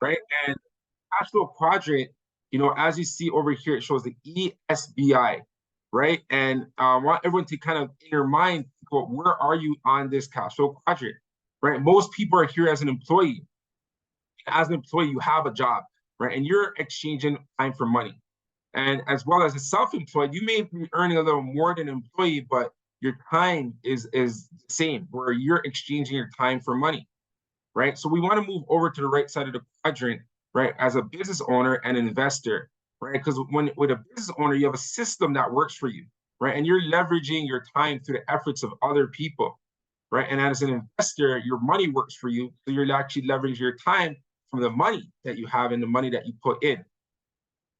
right? And cash flow quadrant, as you see over here, it shows the ESBI, right? And I want everyone to kind of, in your mind, think about where are you on this cash flow quadrant, right? Most people are here as an employee. As an employee, you have a job, right? And you're exchanging time for money. And as well as a self-employed, you may be earning a little more than an employee, but your time is the same, where you're exchanging your time for money, right? So we want to move over to the right side of the quadrant, right? As a business owner and investor, right? Because when with a business owner, you have a system that works for you, right? And you're leveraging your time through the efforts of other people, right? And as an investor, your money works for you. So you're actually leveraging your time from the money that you have and the money that you put in,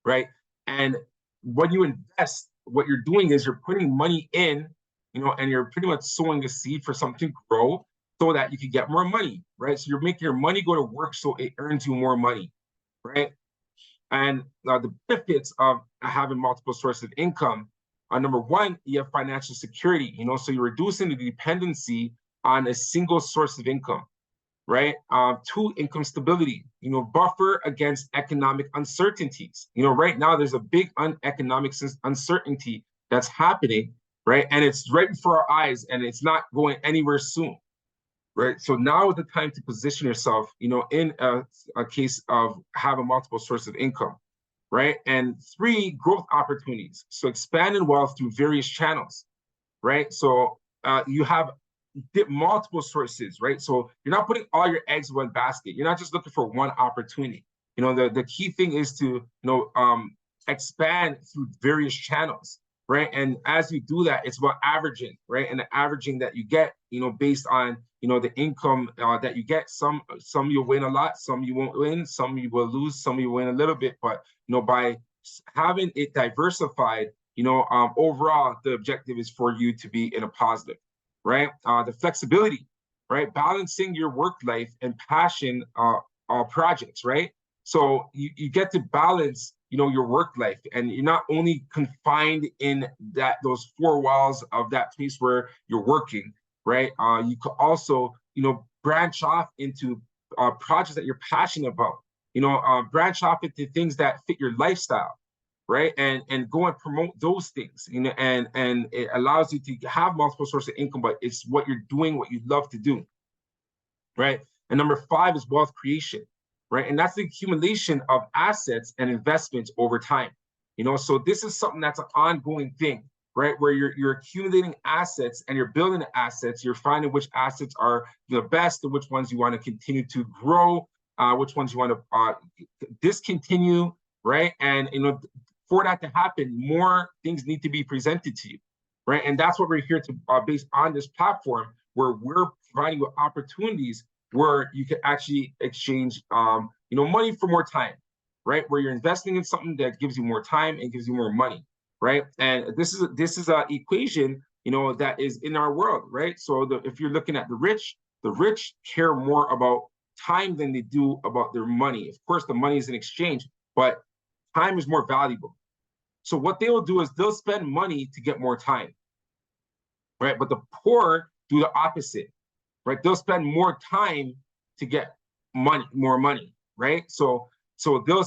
right? And when you invest, what you're doing is you're putting money in, and you're pretty much sowing the seed for something to grow so that you can get more money, right? So you're making your money go to work so it earns you more money, right? And the benefits of having multiple sources of income are, number one, you have financial security, so you're reducing the dependency on a single source of income, right? Two, income stability, buffer against economic uncertainties. Right now there's a big economic uncertainty that's happening, right? And it's right before our eyes and it's not going anywhere soon, right? So now is the time to position yourself, in a case of having multiple sources of income, right? And three, growth opportunities. So expanding wealth through various channels, right? So you have multiple sources, right? So you're not putting all your eggs in one basket. You're not just looking for one opportunity. The key thing is to, expand through various channels, right? And as you do that, it's about averaging, right? And the averaging that you get, based on, the income that you get. Some you'll win a lot, some you won't win, some you will lose, some you win a little bit. But, by having it diversified, overall, the objective is for you to be in a positive, right? The flexibility, right? Balancing your work life and passion projects, right? So you get to balance, your work life, and you're not only confined in those four walls of that place where you're working, right? You could also, branch off into projects that you're passionate about, branch off into things that fit your lifestyle, right? And go and promote those things, and it allows you to have multiple sources of income, but it's what you're doing, what you love to do, right? And number five is wealth creation, right? And that's the accumulation of assets and investments over time. So this is something that's an ongoing thing, right? Where you're accumulating assets and you're building assets. You're finding which assets are the best and which ones you want to continue to grow, which ones you want to discontinue, right? And for that to happen, more things need to be presented to you, right? And that's what we're here to based on this platform, where we're providing you opportunities where you can actually exchange, money for more time, right? Where you're investing in something that gives you more time and gives you more money, right? And this is an equation, that is in our world, right? So if you're looking at the rich care more about time than they do about their money. Of course, the money is in exchange, but time is more valuable. So what they will do is they'll spend money to get more time, right? But the poor do the opposite, right? They'll spend more time to get more money, right? So they'll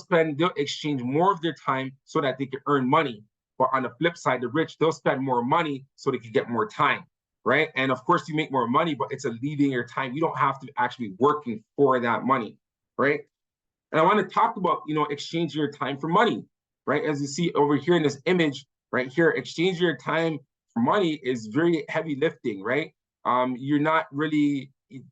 exchange more of their time so that they can earn money. But on the flip side, the rich, they'll spend more money so they can get more time, right? And of course, you make more money, but it's alleviating your time. You don't have to actually be working for that money, right? And I want to talk about, exchanging your time for money, right? As you see over here in this image, right here, exchanging your time for money is very heavy lifting, right? You're not really,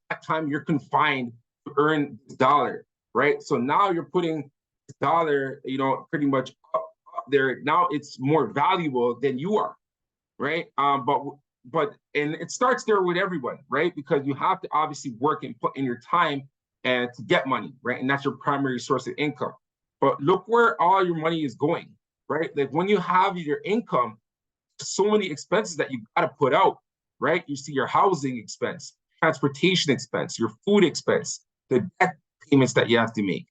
that time you're confined to earn this dollar, right? So now you're putting this dollar, pretty much up there. Now it's more valuable than you are, right? But and it starts there with everyone, right? Because you have to obviously work and put in your time and to get money, right? And that's your primary source of income. But look where all your money is going, right? Like when you have your income, so many expenses that you got to put out, right? You see your housing expense, transportation expense, your food expense, the debt payments that you have to make,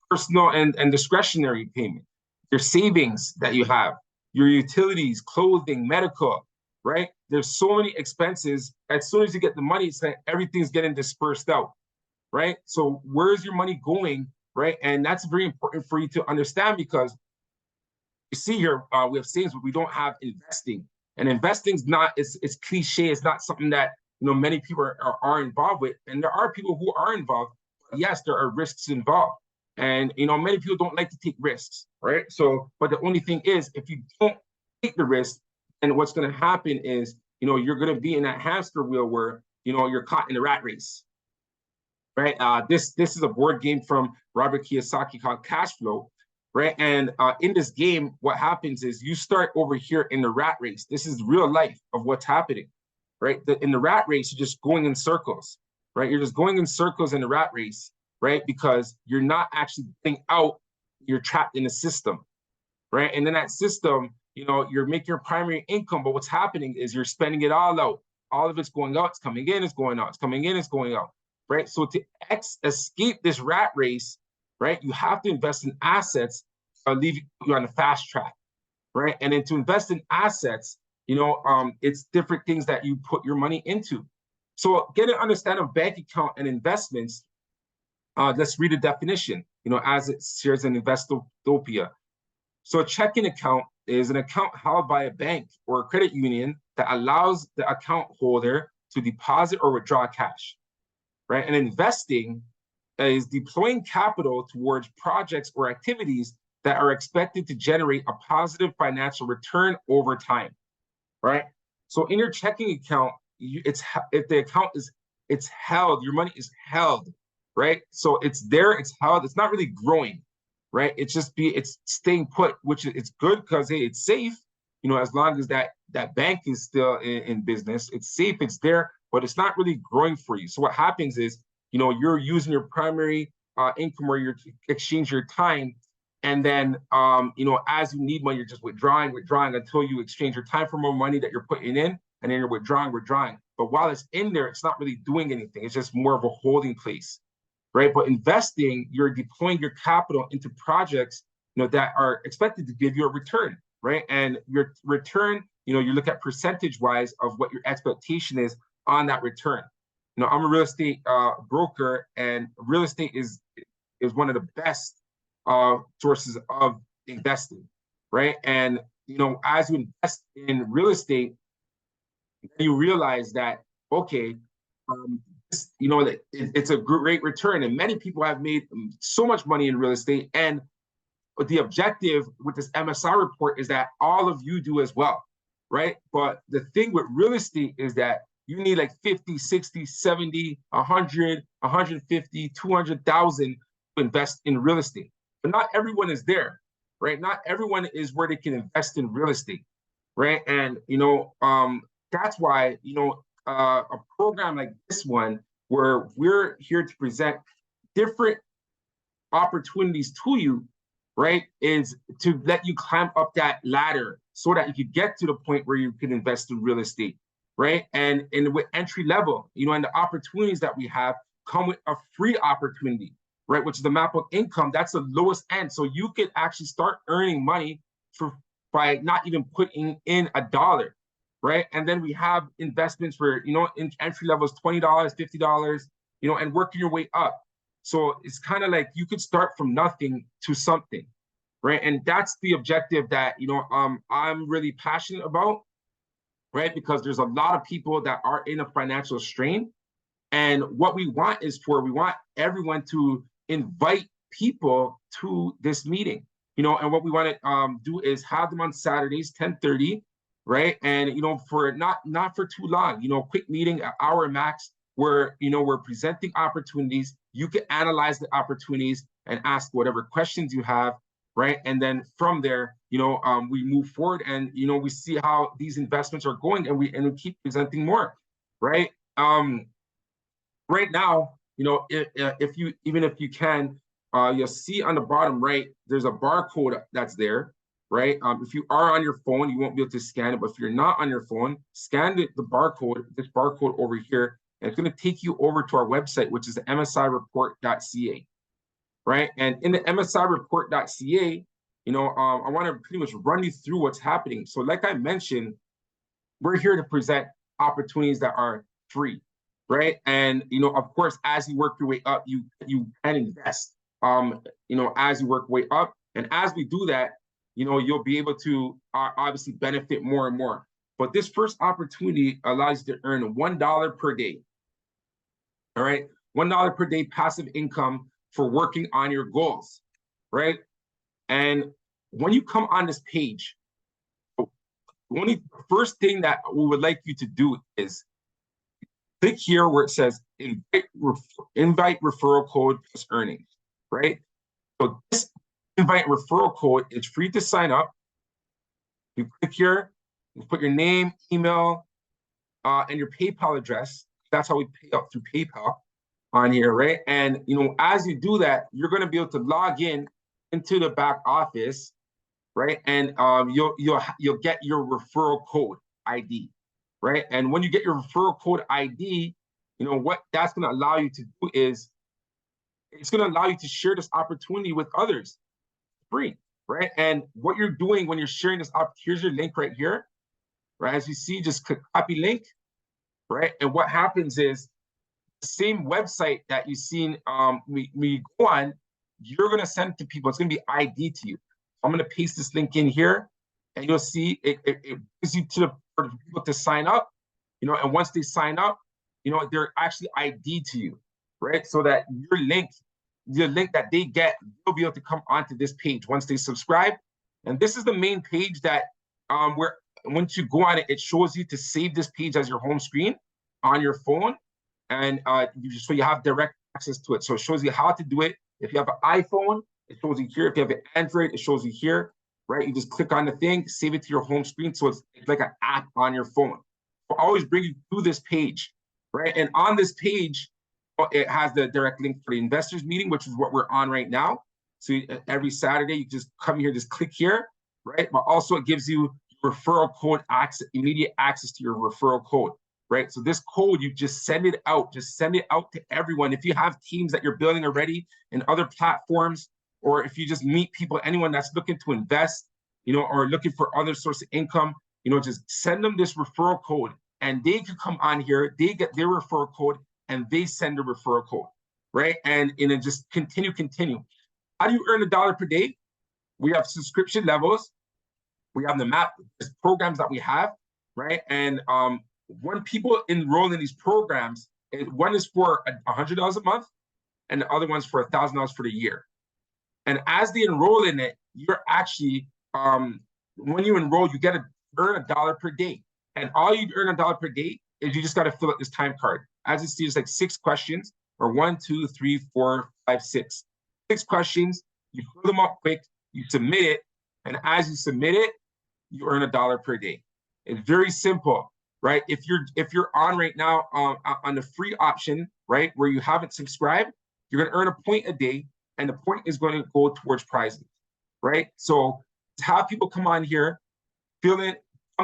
personal and discretionary payment, your savings that you have, your utilities, clothing, medical, right? There's so many expenses. As soon as you get the money, it's like everything's getting dispersed out, right? So where's your money going right? And that's very important for you to understand, because you see here, we have savings, but we don't have investing. And investing is not, it's cliche. It's not something that, many people are involved with. And there are people who are involved. But yes, there are risks involved. And, many people don't like to take risks, right? So, but the only thing is, if you don't take the risk, and what's going to happen is, you're going to be in that hamster wheel where, you're caught in a rat race, right? This is a board game from Robert Kiyosaki called Cashflow, right? And in this game, what happens is you start over here in the rat race. This is real life of what's happening, right? In the rat race, you're just going in circles, right? You're just going in circles in the rat race, right? Because you're not actually getting out. You're trapped in a system, right? And then that system, you're making your primary income, but what's happening is you're spending it all out. All of it's going out, it's coming in, it's going out, it's coming in, it's going out, right? So to escape this rat race, right, you have to invest in assets or leave you on the fast track, right? And then to invest in assets, it's different things that you put your money into. So get an understanding of bank account and investments. Let's read a definition, as it shares in Investopia. So a checking account is an account held by a bank or a credit union that allows the account holder to deposit or withdraw cash, right? And investing is deploying capital towards projects or activities that are expected to generate a positive financial return over time, right? So in your checking account, if the account it's held, your money is held, right? So it's there, it's held, it's not really growing, right? It's staying put, which it's good because, hey, it's safe, as long as that bank is still in business, it's safe, it's there, but it's not really growing for you. So what happens is, you're using your primary income, or you exchange your time, and then, as you need money, you're just withdrawing until you exchange your time for more money that you're putting in, and then you're withdrawing. But while it's in there, it's not really doing anything. It's just more of a holding place, right? But investing, you're deploying your capital into projects, that are expected to give you a return, right? And your return, you look at percentage-wise of what your expectation is on that return. I'm a real estate broker, and real estate is one of the best sources of investing, right? And as you invest in real estate, you realize that, okay, that it's a great return, and many people have made so much money in real estate. And the objective with this MSI report is that all of you do as well, right? But the thing with real estate is that you need like 50, 60, 70, 100, 150, 200,000 to invest in real estate. But not everyone is there, right? Not everyone is where they can invest in real estate, right? And, that's why, a program like this one, where we're here to present different opportunities to you, right, is to let you climb up that ladder so that you could get to the point where you can invest in real estate, right? And with entry level, and the opportunities that we have come with a free opportunity, right, which is the map of income. That's the lowest end. So you can actually start earning money by not even putting in $1, right? And then we have investments for, in entry level is $20, $50, and working your way up. So it's kind of like you could start from nothing to something, right? And that's the objective that, I'm really passionate about, right? Because there's a lot of people that are in a financial strain. And what we want everyone to invite people to this meeting, and what we want to do is have them on Saturdays, 10:30, right? And, for not for too long, quick meeting, an hour max, where, we're presenting opportunities. You can analyze the opportunities and ask whatever questions you have, right? And then from there, we move forward, and, we see how these investments are going, and we keep presenting more, right? Right now, if you can, you'll see on the bottom right, there's a barcode that's there, right? If you are on your phone, you won't be able to scan it, but if you're not on your phone, scan this barcode over here, and it's going to take you over to our website, which is the msireport.ca, right? And in the msireport.ca, I want to pretty much run you through what's happening. So like I mentioned, we're here to present opportunities that are free, right? And, of course, as you work your way up, you can invest, as you work way up. And as we do that, you'll be able to obviously benefit more and more. But this first opportunity allows you to earn $1 per day. All right, $1 per day passive income for working on your goals, right? And when you come on this page, the first thing that we would like you to do is click here where it says invite referral code plus earnings, right? So this invite referral code is free to sign up. You click here, you put your name, email, and your PayPal address. That's how we pay out through PayPal on here, right? And as you do that, you're going to be able to log in into the back office, right? And you'll get your referral code ID, right? And when you get your referral code ID, what that's going to allow you to do is it's going to allow you to share this opportunity with others free, right? And what you're doing when you're sharing this here's your link right here, right? As you see, just click copy link, right? And what happens is the same website that you've seen we go on, you're going to send it to people. It's going to be ID to you. I'm going to paste this link in here, and you'll see it gives you for people to sign up, and once they sign up, they're actually ID to you, right? So that the link that they get, they'll be able to come onto this page once they subscribe. And this is the main page that where once you go on it, it shows you to save this page as your home screen on your phone, and so you have direct access to it. So it shows you how to do it. If you have an iPhone, it shows you here. If you have an Android, it shows you here, right? You just click on the thing, save it to your home screen. So it's like an app on your phone. I'll always bring you to this page, right? And on this page, it has the direct link for the investors meeting, which is what we're on right now. So every Saturday, you just come here, just click here, right? But also it gives you referral code access, immediate access to your referral code, right? So this code, you just send it out to everyone. If you have teams that you're building already in other platforms, or if you just meet people, anyone that's looking to invest, or looking for other source of income, just send them this referral code, and they can come on here, they get their referral code, and they send a referral code, right? And then just continue. How do you earn $1 per day? We have subscription levels. We have the map programs that we have, right? And when people enroll in these programs, one is for $100 a month, and the other one's for $1,000 for the year. And as they enroll in it, you're actually, when you enroll, you get to earn $1 per day. And all you earn $1 per day is you just got to fill out this time card. As you see, it's like 6 questions, or 1, 2, 3, 4, 5, 6. 6 questions, you fill them up quick, you submit it, and as you submit it, you earn $1 per day. It's very simple, right? If you're on right now on the free option, right, where you haven't subscribed, you're going to earn a point a day, and the point is going to go towards prizes, right? So have people come on here, fill it,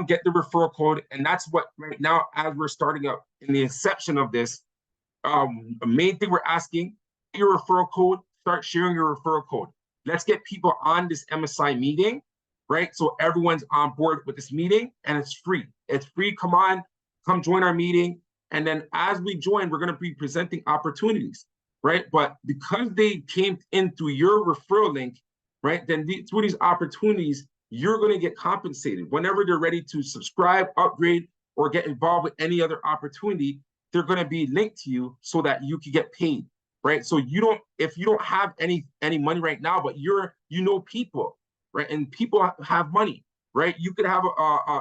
get the referral code, and that's what right now, as we're starting up in the inception of this, the main thing we're asking, your referral code, start sharing your referral code. Let's get people on this MSI meeting, right? So everyone's on board with this meeting, and it's free. It's free. Come join our meeting. And then as we join, we're going to be presenting opportunities, right? But because they came in through your referral link, right, then through these opportunities, you're going to get compensated. Whenever they're ready to subscribe, upgrade, or get involved with any other opportunity, they're going to be linked to you so that you can get paid, right? So if you don't have any money right now, but people, right? And people have money, right? You could have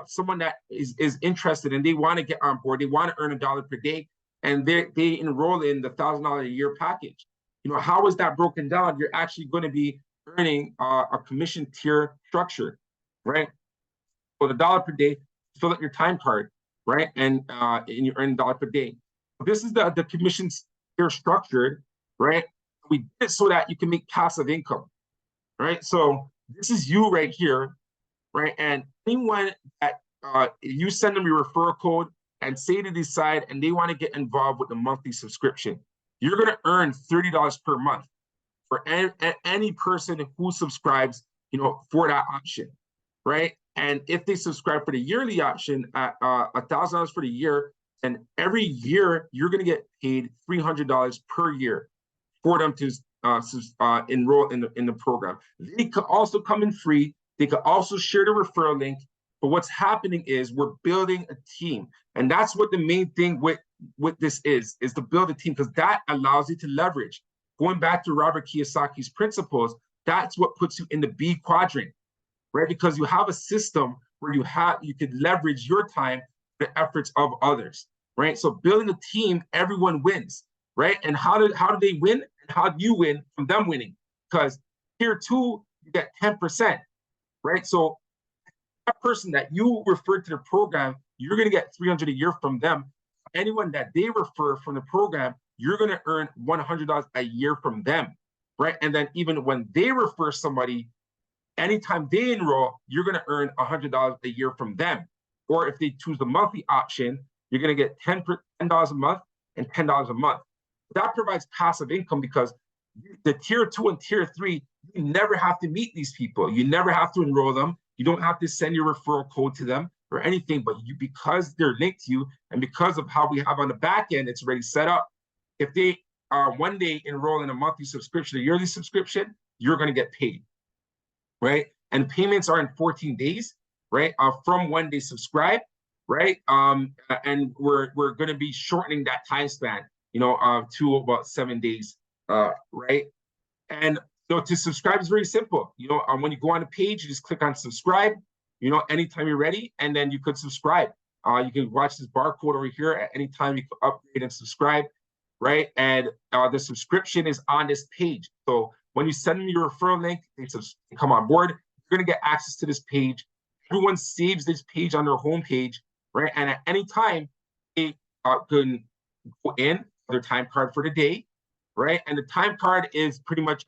someone that is interested and they want to get on board. They want to earn $1 per day, and they enroll in the $1,000 a year package. How is that broken down? You're actually going to be earning a commission tier structure, right? So the $1 per day, fill out your time card, right? And you earn $1 per day. This is the commission tier structured, right? We did it so that you can make passive income, right? So this is you right here, right? And anyone that you send them your referral code and say they decide and they want to get involved with the monthly subscription, you're going to earn $30 per month for any person who subscribes, for that option, right? And if they subscribe for the yearly option at $1,000 for the year, and every year you're going to get paid $300 per year for them to enroll in the program. They could also come in free. They could also share the referral link. But what's happening is we're building a team, and that's what the main thing with this is to build a team, because that allows you to leverage. Going back to Robert Kiyosaki's principles, that's what puts you in the B quadrant, right? Because you have a system where you could leverage your time, the efforts of others, right? So building a team, everyone wins, right? And how do they win? And how do you win from them winning? Because tier 2, you get 10%, right? So that person that you referred to the program, you're going to get $300 a year from them. Anyone that they refer from the program, you're going to earn $100 a year from them, right? And then even when they refer somebody, anytime they enroll, you're going to earn $100 a year from them. Or if they choose the monthly option, you're going to get $10 a month and $10 a month. That provides passive income, because the tier 2 and tier 3, you never have to meet these people. You never have to enroll them. You don't have to send your referral code to them or anything, but because they're linked to you, and because of how we have on the back end, it's already set up. If they one day enroll in a monthly subscription, a yearly subscription, you're going to get paid, right? And payments are in 14 days, right? From when they subscribe, right? And we're going to be shortening that time span, to about 7 days, right? And to subscribe is very simple. When you go on a page, you just click on subscribe, anytime you're ready, and then you could subscribe. You can watch this barcode over here at any time. You can upgrade and subscribe, right? And the subscription is on this page. So when you send them your referral link, they come on board, you're going to get access to this page. Everyone saves this page on their homepage, right? And at any time, they can go in their time card for the day, right? And the time card is pretty much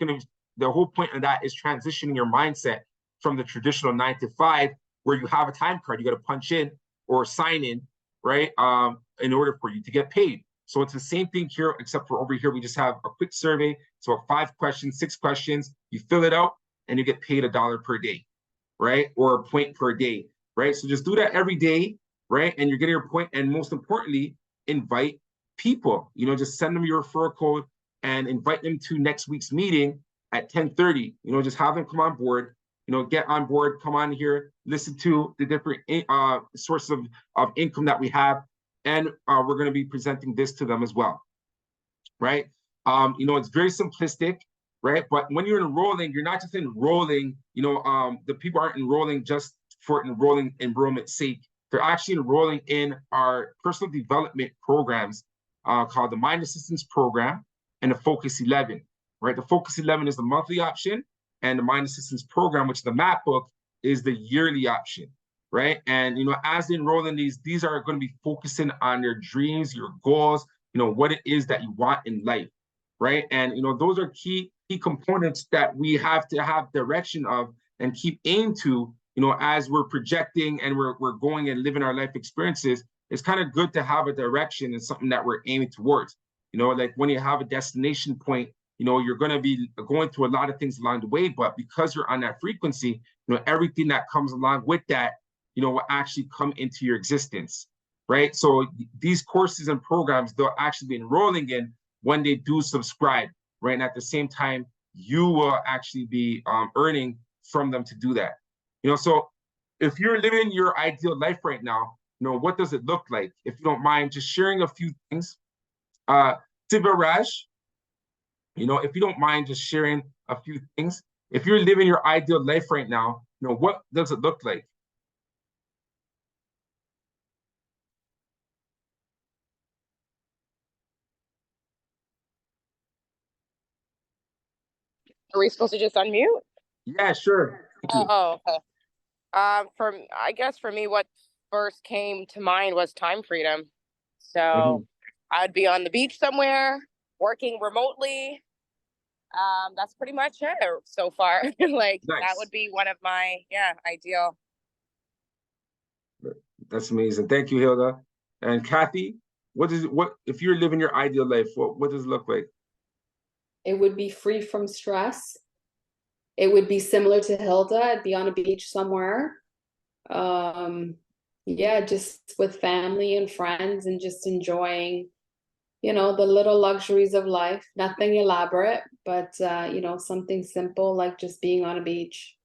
the whole point of that is transitioning your mindset from the traditional 9 to 5, where you have a time card, you got to punch in or sign in, right? In order for you to get paid. So it's the same thing here, except for over here, we just have a quick survey. So 5 questions, 6 questions, you fill it out and you get paid $1 per day, right? Or a point per day, right? So just do that every day, right? And you're getting your point. And most importantly, invite people, just send them your referral code and invite them to next week's meeting at 10:30. Just have them come on board, get on board, come on here, listen to the different sources of income that we have. And we're going to be presenting this to them as well, right? It's very simplistic, right? But when you're enrolling, you're not just enrolling, the people aren't enrolling just for enrollment's sake. They're actually enrolling in our personal development programs called the Mind Assistance Program and the Focus 11, right? The Focus 11 is the monthly option, and the Mind Assistance Program, which is the map book, is the yearly option, right? And, as they enroll in these are going to be focusing on your dreams, your goals, what it is that you want in life, right? And, those are key components that we have to have direction of and keep aim to, as we're projecting and we're going and living our life experiences. It's kind of good to have a direction and something that we're aiming towards. Like when you have a destination point, you're going to be going through a lot of things along the way, but because you're on that frequency, everything that comes along with that, will actually come into your existence, right? So these courses and programs, they'll actually be enrolling in when they do subscribe, right? And at the same time, you will actually be earning from them to do that. So if you're living your ideal life right now, what does it look like? If you don't mind just sharing a few things. Sivaraj, if you don't mind just sharing a few things. If you're living your ideal life right now, what does it look like? Are we supposed to just unmute? Yeah, sure. Okay. I guess for me, what first came to mind was time freedom. So I'd be on the beach somewhere, working remotely. That's pretty much it so far. Like Nice. That would be one of my ideal. That's amazing. Thank you, Hilda. And Kathy, what if you're living your ideal life? What does it look like? It would be free from stress. It would be similar to Hilda. I'd be on a beach somewhere. Just with family and friends and just enjoying, the little luxuries of life. Nothing elaborate, but something simple like just being on a beach.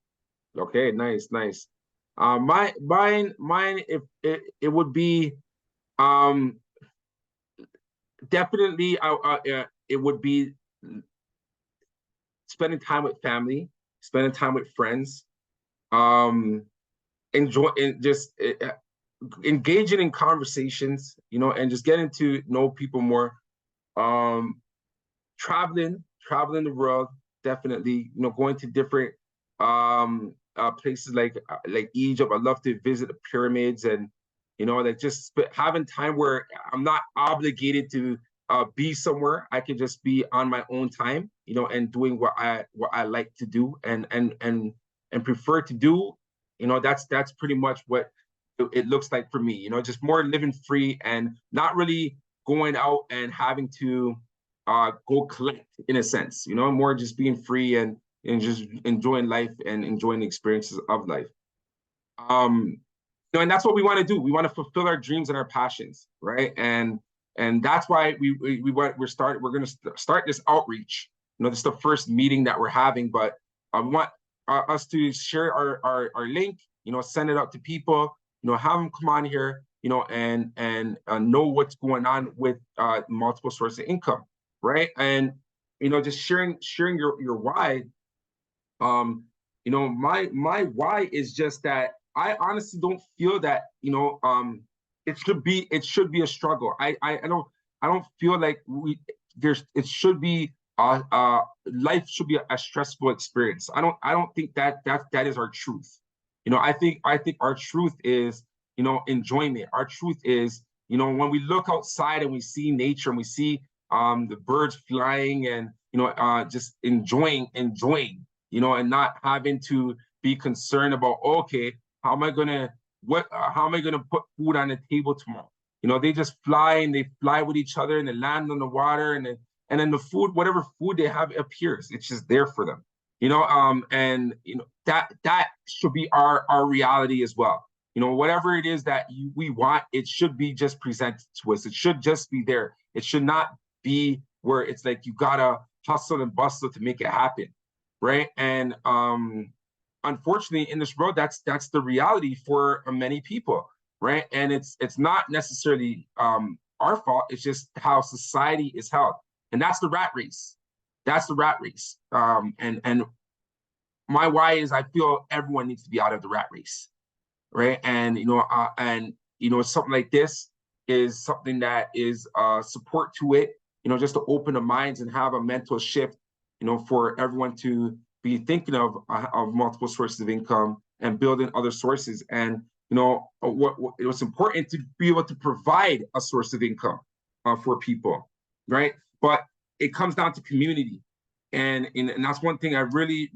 Okay, nice, nice. Mine, if it would be, um, definitely, it would be spending time with family, spending time with friends, um, enjoy and just engaging in conversations, and just getting to know people more. Um, traveling the world, definitely, going to different places like Egypt. I'd love to visit the pyramids, and like just having time where I'm not obligated to be somewhere. I can just be on my own time, and doing what I like to do, and prefer to do. That's pretty much what it looks like for me. Just more living free and not really going out and having to go collect, in a sense, more just being free and just enjoying life and enjoying the experiences of life. Um, and that's what we want to do. We want to fulfill our dreams and our passions, right? And that's why we're going to start this outreach. This is the first meeting that we're having, but I want us to share our link, send it out to people, have them come on here, and know what's going on with multiple sources of income, right? And just sharing your why. My why is just that I honestly don't feel that it should be a struggle. I don't feel like it should be life should be a stressful experience. I don't think that is our truth. I think our truth is enjoyment. Our truth is when we look outside and we see nature and we see the birds flying and just enjoying, and not having to be concerned about, okay, how am I gonna put food on the table tomorrow? They just fly and they fly with each other and they land on the water, and then the food, whatever food they have appears. It's just there for them. And that should be our reality as well. Whatever it is that we want, it should be just presented to us. It should just be there. It should not be where it's like you gotta hustle and bustle to make it happen, right? And unfortunately, in this world, that's the reality for many people, right? And it's not necessarily our fault. It's just how society is held, and that's the rat race. That's the rat race. And my why is I feel everyone needs to be out of the rat race, right? And something like this is something that is support to it. Just to open the minds and have a mental shift. For everyone to be thinking of multiple sources of income and building other sources. And what's important to be able to provide a source of income for people, right? But it comes down to community, and that's one thing I really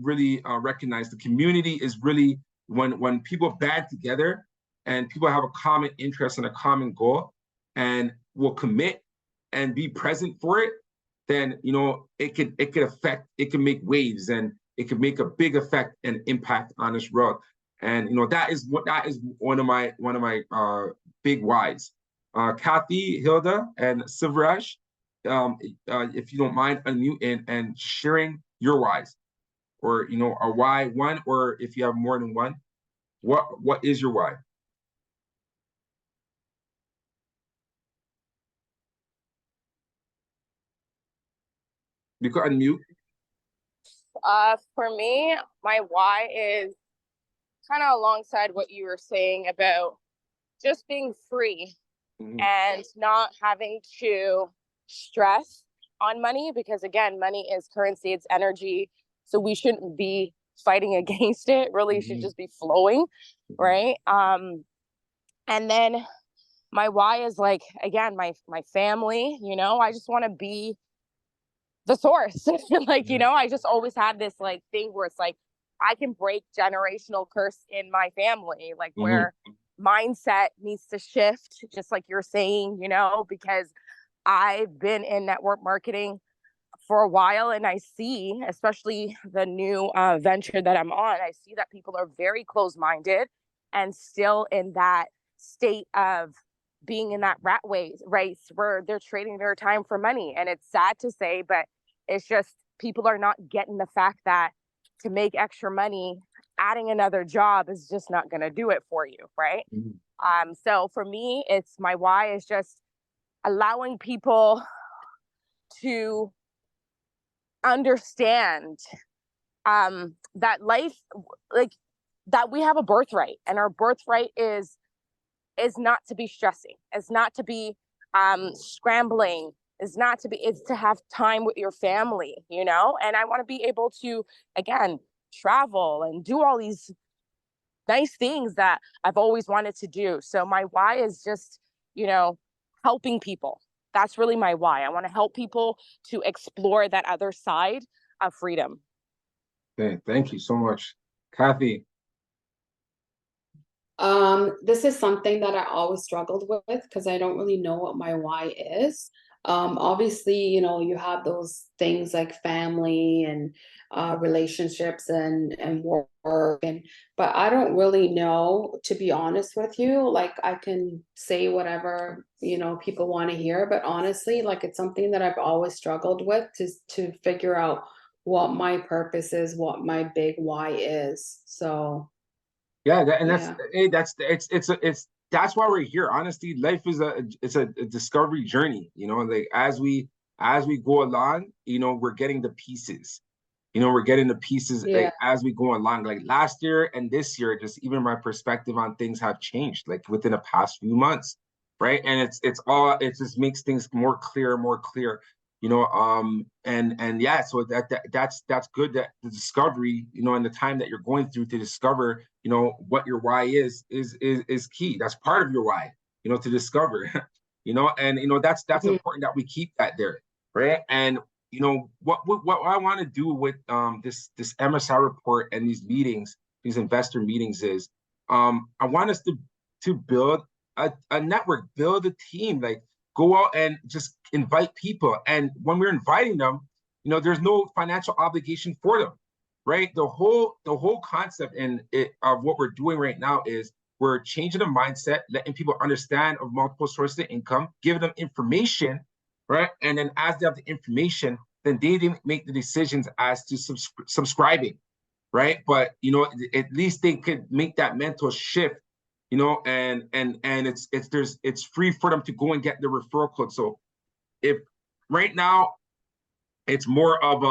recognize. The community is really when people band together and people have a common interest and a common goal and will commit and be present for it, then it can make waves, and it can make a big effect and impact on this world. And that is one of my big whys. Kathy, Hilda, and Sivraj, if you don't mind unmuting and sharing your whys, or a why one, or if you have more than one, what is your why? You could unmute. For me, my why is kind of alongside what you were saying about just being free and not having to stress on money, because again, money is currency, it's energy. So we shouldn't be fighting against it. Really should just be flowing, right? And then my why is like, again, my family, I just want to be the source. Like, I just always had this like thing where it's like I can break generational curse in my family, like where mindset needs to shift, just like you're saying, because I've been in network marketing for a while, and I see, especially the new venture that I'm on, I see that people are very close-minded and still in that state of being in that race where they're trading their time for money. And it's sad to say, but it's just people are not getting the fact that to make extra money, adding another job is just not going to do it for you, right? So for me, it's my why is just allowing people to understand that life, like that we have a birthright, and our birthright is not to be stressing, is not to be scrambling, is not to be, it's to have time with your family, you know? And I want to be able to, again, travel and do all these nice things that I've always wanted to do. So my why is just, you know, helping people. That's really my why. I want to help people to explore that other side of freedom. Okay, thank you so much. Kathy. This is something that I always struggled with because I don't really know what my why is. Obviously, you know, you have those things like family and relationships and work, and but I don't really know, to be honest with you. Like, I can say whatever, you know, people want to hear, but honestly, like, it's something that I've always struggled with to figure out what my purpose is, what my big why is. So Yeah, and yeah. it's that's why we're here. Honestly, life is a discovery journey. You know, like as we go along, you know, we're getting the pieces. You know, we're getting the pieces Yeah. like as we go along. Like last year and this year, just even my perspective on things have changed. Like within the past few months, right? And it just makes things more clear, more clear. You know, and yeah, so that's good, that the discovery, you know, and the time that you're going through to discover, you know, what your why is key. That's part of your why, you know, to discover, you know, and you know that's important that we keep that there, right? And you know what I want to do with this MSI report and these meetings, these investor meetings is I want us to build a network, build a team, like go out and just invite people. And when we're inviting them, you know, there's no financial obligation for them, right? The whole concept of what we're doing right now is we're changing the mindset, letting people understand of multiple sources of income, giving them information, right? And then as they have the information, then they make the decisions as to subscribing, right? But you know, at least they could make that mental shift, you know, and it's free for them to go and get the referral code. So if right now it's more of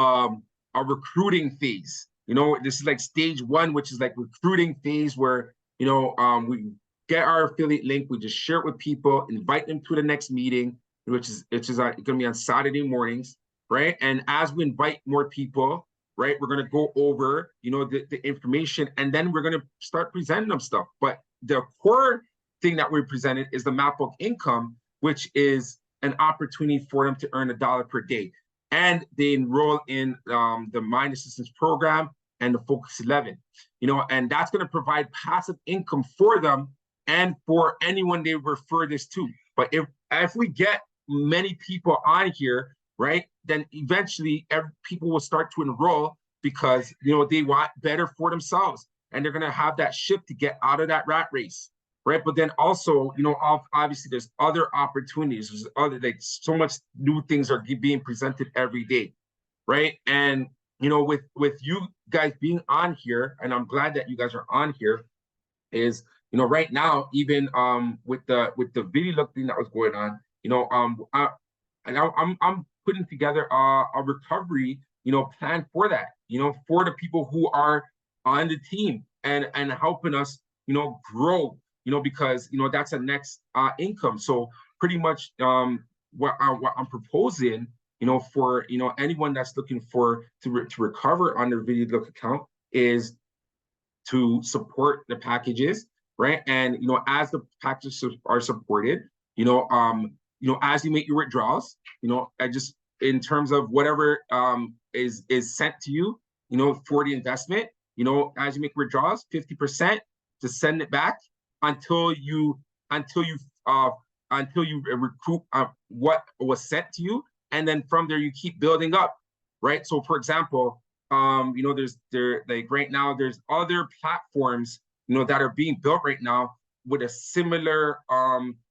a recruiting phase, you know, this is like stage one, which is like recruiting phase where, you know, we get our affiliate link, we just share it with people, invite them to the next meeting, which is going to be on Saturday mornings, right? And as we invite more people, right, we're going to go over, you know, the information, and then we're going to start presenting them stuff. But the core thing that we presented is the MapBook income, which is an opportunity for them to earn $1 per day. And they enroll in the Mind Assistance Program and the Focus 11, you know, and that's going to provide passive income for them and for anyone they refer this to. But if we get many people on here, right, then eventually people will start to enroll because, you know, they want better for themselves, and they're going to have that shift to get out of that rat race, right? But then also, you know, obviously there's other opportunities, there's other, like, so much new things are being presented every day, right? And you know, with you guys being on here, and I'm glad that you guys are on here, is, you know, right now, even with the video look thing that was going on, you know, I'm putting together a recovery, you know, plan for that, you know, for the people who are on the team and helping us, you know, grow, you know, because, you know, that's a next income. So pretty much what I'm proposing, you know, for, you know, anyone that's looking for to recover on their video look account is to support the packages, right? And you know, as the packages are supported, you know, as you make your withdrawals, you know, I just, in terms of whatever is sent to you, you know, for the investment, you know, as you make withdrawals, 50% to send it back until you recoup what was sent to you, and then from there you keep building up, right? So for example, you know, like right now there's other platforms, you know, that are being built right now with a similar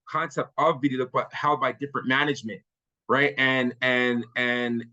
concept of video, but held by different management, right? And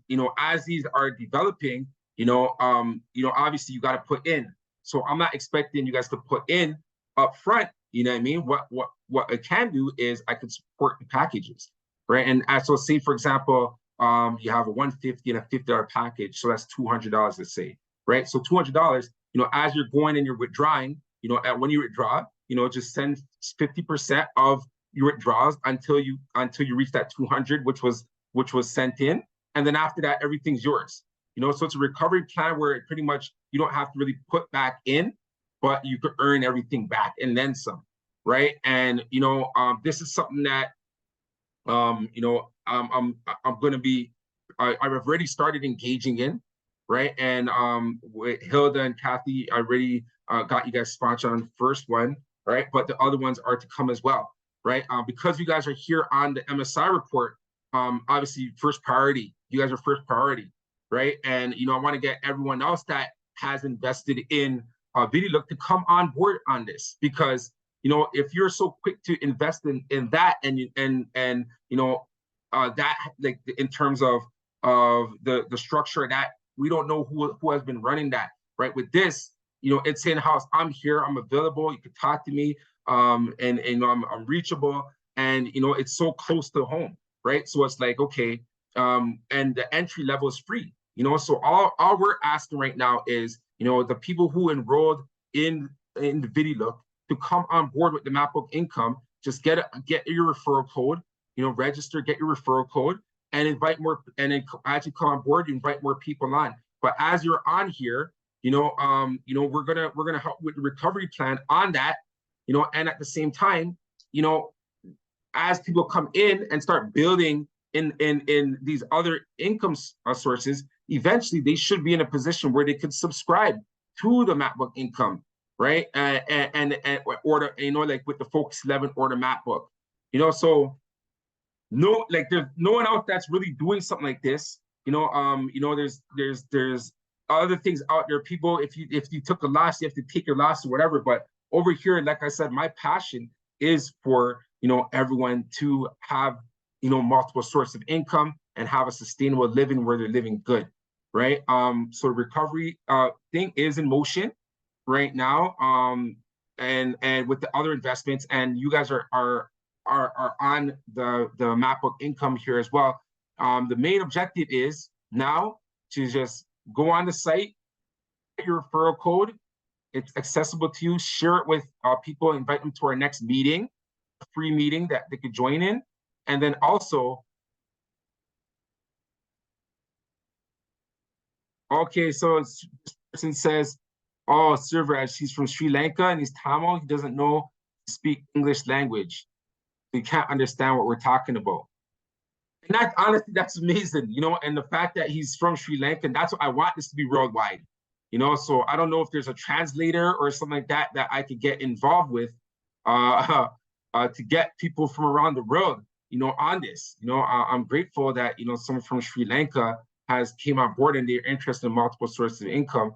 you know, as these are developing, obviously you got to put in. So I'm not expecting you guys to put in up front. You know what I mean? What I can do is I can support the packages, right? And so say for example, you have a 150 and a $50 package, so that's $200, let's say, right? So $200, as you're going and you're withdrawing, when you withdraw, just send 50% of your withdrawals until you reach that 200, which was sent in, and then after that, everything's yours. So it's a recovery plan where it pretty much you don't have to really put back in, but you could earn everything back and then some, right? And this is something that I'm going to be, I've already started engaging in, right? And with Hilda and Kathy, I already got you guys sponsored on the first one, right? But the other ones are to come as well, right? Because you guys are here on the MSI report, obviously first priority, you guys are first priority, right? And, I want to get everyone else that has invested in VideoLook to come on board on this, because if you're so quick to invest in that and that, like, in terms of the structure of that, we don't know who has been running that, right? With this, it's in-house. I'm here, I'm available, you can talk to me, and I'm reachable, and it's so close to home, right? So it's like, okay, and the entry level is free, so all we're asking right now is the people who enrolled in the VideoLook to come on board with the MacBook Income. Just get your referral code, register, get your referral code, and invite more, and then as you come on board, you invite more people on. But as you're on here, we're gonna help with the recovery plan on that, and at the same time, as people come in and start building in these other income sources, eventually they should be in a position where they could subscribe to the MacBook Income, right? And order, like with the Focus 11 order MacBook, so no, like there's no one else that's really doing something like this. There's other things out there. People, if you took a loss, you have to take your loss or whatever. But over here, like I said, my passion is for everyone to have multiple sources of income and have a sustainable living where they're living good, right? So the recovery thing is in motion right now, and with the other investments, and you guys are on the MacBook Income here as well. The main objective is now to just go on the site, get your referral code. It's accessible to you. Share it with people. Invite them to our next meeting, a free meeting that they could join in, and then also. Okay, so this person says, "Oh, Sirvraj, he's from Sri Lanka and he's Tamil. He doesn't know speak English language. He can't understand what we're talking about." And that, honestly, that's amazing, and the fact that he's from Sri Lanka, that's what I want this to be worldwide, so I don't know if there's a translator or something like that I could get involved with to get people from around the world, on this. I'm grateful that, someone from Sri Lanka has came on board and they're interested in multiple sources of income.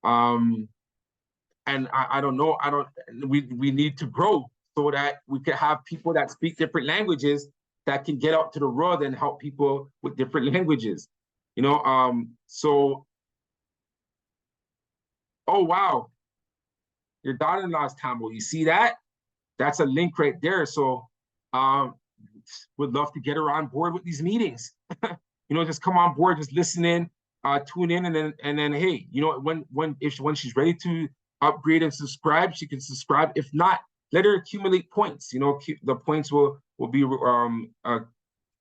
And I don't know, we need to grow so that we can have people that speak different languages that can get out to the world and help people with different languages, so, oh, wow, your daughter-in-law's Tamil, you see that? That's a link right there. So would love to get her on board with these meetings. Just come on board, just listen in, tune in, and then hey, when she's ready to upgrade and subscribe, she can subscribe. If not, let her accumulate points. The points will be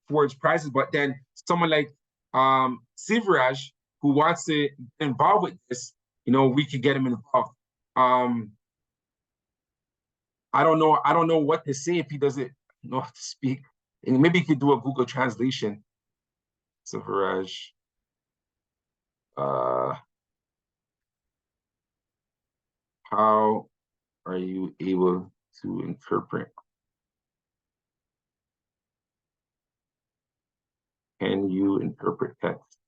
towards prizes. But then someone like Sivraj, who wants to get involved with this, we could get him involved. I don't know what to say if he doesn't know how to speak. And maybe he could do a Google translation. Sivraj. How are you able to interpret? Can you interpret text?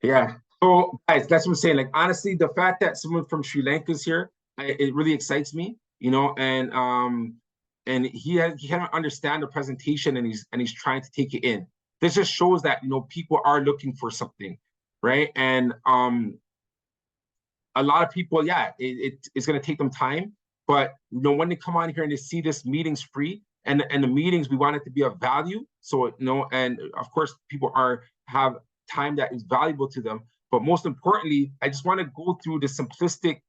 Yeah. So guys, that's what I'm saying. Like, honestly, the fact that someone from Sri Lanka is here, it really excites me. you know, and he can't understand the presentation, and he's trying to take it in. This just shows that, you know, people are looking for something, right? And a lot of people, yeah, it's going to take them time, but you know, when they come on here and they see this meeting's free, and the meetings, we want it to be of value. So, you know, and of course, people have time that is valuable to them. But most importantly, I just want to go through the simplicity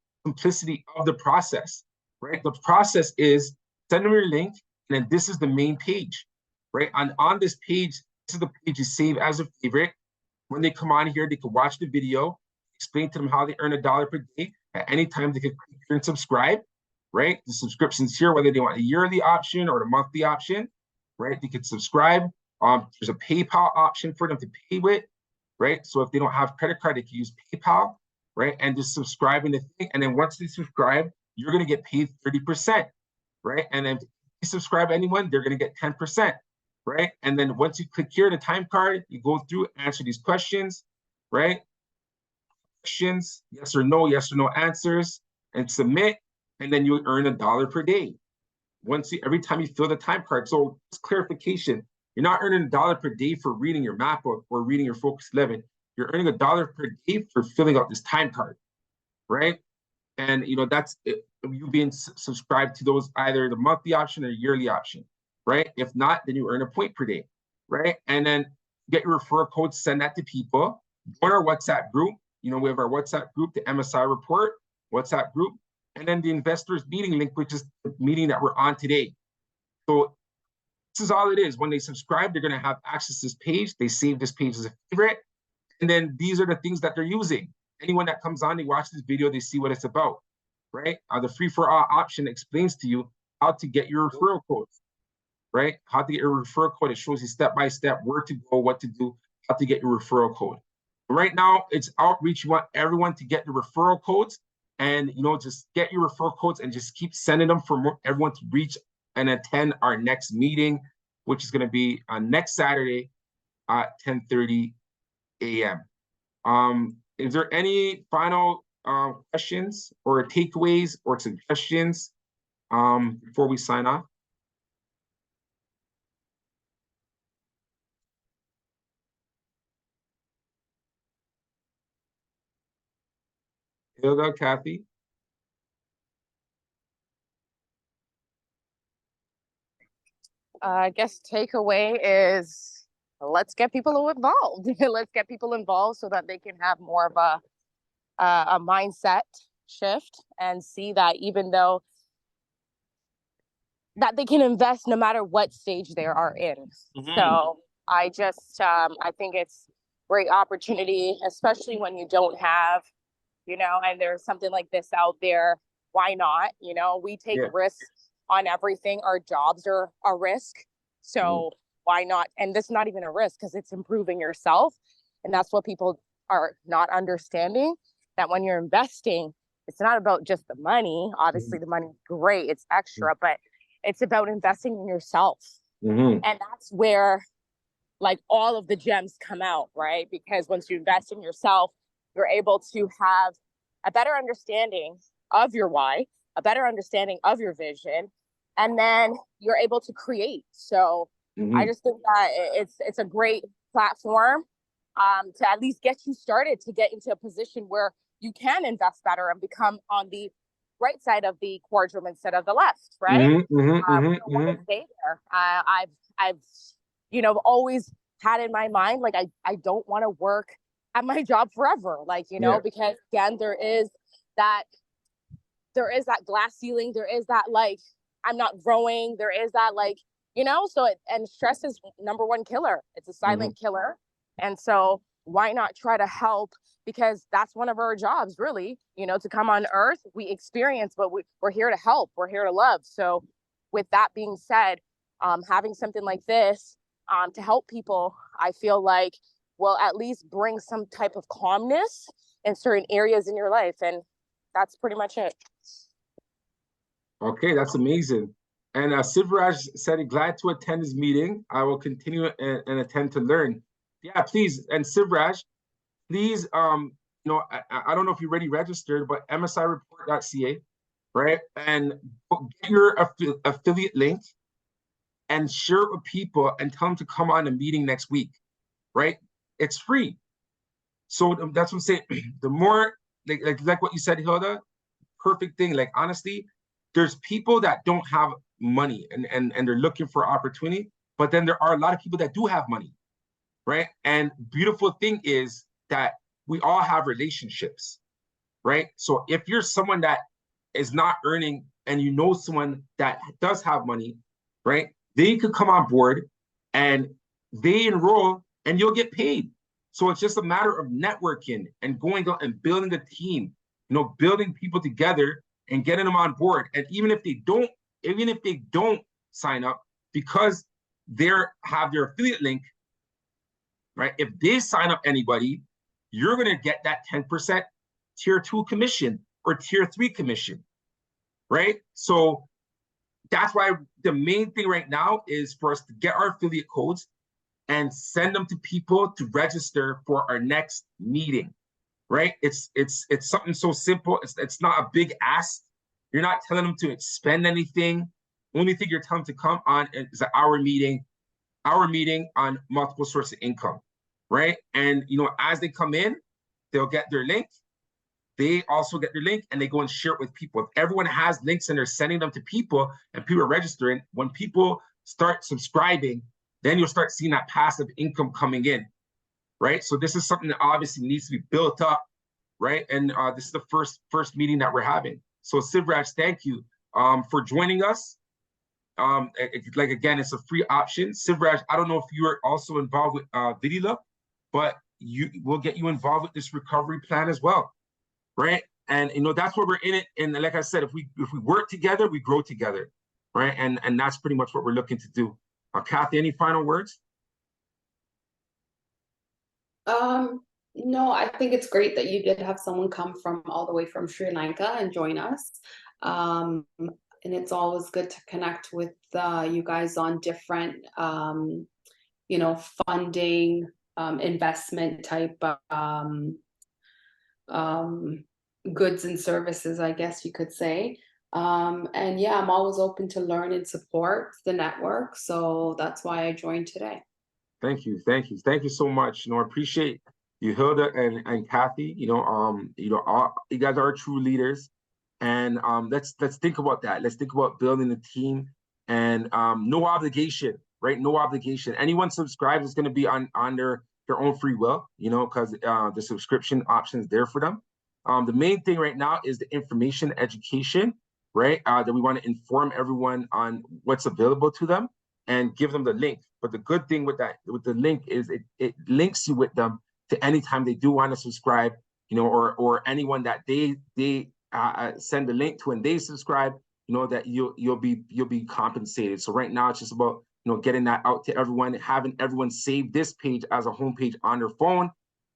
of the process, right? The process is send them your link, and then this is the main page, right? On this page, this is the page you save as a favorite. When they come on here, they can watch the video, explain to them how they earn $1 per day. At any time, they can click here and subscribe, right? The subscriptions here, whether they want a yearly option or the monthly option, right? They can subscribe. There's a PayPal option for them to pay with, right? So if they don't have credit card, they can use PayPal, right? And just subscribe in the thing. And then once they subscribe, you're going to get paid 30%, right? And then if you subscribe anyone, they're going to get 10%, right? And then once you click here, the time card, you go through, answer these questions, right? Questions, yes or no answers, and submit, and then you earn $1 per day. Every time you fill the time card. So just clarification, you're not earning $1 per day for reading your map book or reading your Focus 11. You're earning $1 per day for filling out this time card, right? And you know, that's you being subscribed to those, either the monthly option or yearly option, right? If not, then you earn a point per day, right? And then get your referral code, send that to people. Join our WhatsApp group. You know, we have our WhatsApp group, the MSI report WhatsApp group, and then the investors meeting link, which is the meeting that we're on today. So this is all it is. When they subscribe, they're going to have access to this page. They save this page as a favorite. And then these are the things that they're using. Anyone that comes on, they watch this video, they see what it's about, right? The free for all option explains to you how to get your referral codes, right? How to get your referral code. It shows you step by step where to go, what to do, how to get your referral code. Right now, it's outreach. You want everyone to get the referral codes, and you know, just get your referral codes and just keep sending them for everyone to reach and attend our next meeting, which is going to be on next Saturday at 10:30 a.m. Is there any final questions or takeaways or suggestions before we sign off? Hilda, Kathy? I guess takeaway is, let's get people involved. Let's get people involved so that they can have more of a mindset shift and see that even though that they can invest no matter what stage they are in. So I just I think it's great opportunity, especially when you don't have, you know, and there's something like this out there. Why not? You know, we take risks on everything. Our jobs are a risk. So why not? And this is not even a risk because it's improving yourself. And that's what people are not understanding, that when you're investing, it's not about just the money. Obviously, the money's great. It's extra, but it's about investing in yourself. And that's where like all of the gems come out, right? Because once you invest in yourself, you're able to have a better understanding of your why, a better understanding of your vision, and then you're able to create. So I just think that it's a great platform to at least get you started, to get into a position where you can invest better and become on the right side of the quadrant instead of the left, right? Stay there. I've you know, always had in my mind, like, I don't want to work at my job forever, like, you know, because again, there is that glass ceiling, there is that, like, I'm not growing, there is that, like, you know, so and stress is #1 killer. It's a silent killer. And so why not try to help? Because that's one of our jobs, really, you know, to come on earth, we experience, but we're here to help, we're here to love. So with that being said, having something like this to help people, I feel like will at least bring some type of calmness in certain areas in your life. And that's pretty much it. Okay, that's amazing. And Sivraj said, glad to attend this meeting. I will continue and attend to learn. Yeah, please. And Sivraj, please, you know, I don't know if you're already registered, but msireport.ca, right? And get your affiliate link and share it with people and tell them to come on a meeting next week, right? It's free. So that's what I'm saying. The more, like what you said, Hilda, perfect thing. Like, honestly, there's people that don't have money and they're looking for opportunity, but then there are a lot of people that do have money, right? And beautiful thing is that we all have relationships, right? So if you're someone that is not earning and you know someone that does have money, right? They could come on board and they enroll and you'll get paid. So it's just a matter of networking and going out and building a team, building people together and getting them on board. And even if they don't sign up, because they have their affiliate link, right? If they sign up anybody, you're going to get that 10% tier 2 commission or tier 3 commission, right? So that's why the main thing right now is for us to get our affiliate codes and send them to people to register for our next meeting, right? It's something so simple. It's not a big ask. You're not telling them to spend anything. Only thing you're telling them to come on is an hour meeting on multiple sources of income, right? And as they come in, they'll get their link. They also get their link and they go and share it with people. If everyone has links and they're sending them to people and people are registering, when people start subscribing, then you'll start seeing that passive income coming in, right? So this is something that obviously needs to be built up, right? And this is the first meeting that we're having. So Sivraj, thank you for joining us. Again, it's a free option. Sivraj, I don't know if you are also involved with Vidila, but we'll get you involved with this recovery plan as well, right? And that's where we're in it. And like I said, if we work together, we grow together, right? And that's pretty much what we're looking to do. Kathy, any final words? No, I think it's great that you did have someone come from all the way from Sri Lanka and join us. And it's always good to connect with you guys on different, funding, investment type goods and services, I guess you could say. And yeah, I'm always open to learn and support the network. So that's why I joined today. Thank you so much. I appreciate you, Hilda and Kathy. All, you guys are true leaders, and let's think about that. Let's think about building a team, and no obligation, right? No obligation. Anyone subscribes is going to be on their own free will, because the subscription option is there for them. The main thing right now is the information education, right? That we want to inform everyone on what's available to them and give them the link. But the good thing with the link is it links you with them to anytime they do want to subscribe, or anyone that they send the link to and they subscribe, that you'll be compensated. So right now it's just about getting that out to everyone, having everyone save this page as a homepage on their phone,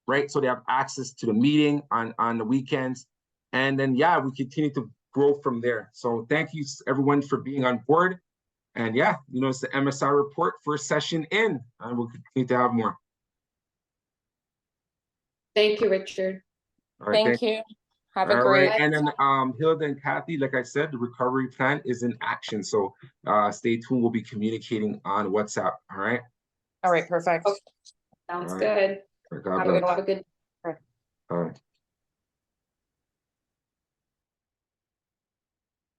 right? So they have access to the meeting on the weekends, and then we continue to grow from there. So thank you everyone for being on board. And it's the MSI report, first session in, and we'll continue to have more. Thank you, Richard. All right, Thank you. Have a great. And then Hilda and Kathy, like I said, the recovery plan is in action. So stay tuned. We'll be communicating on WhatsApp. All right. All right. Perfect. Okay. Sounds good. God bless. Have a good. All right.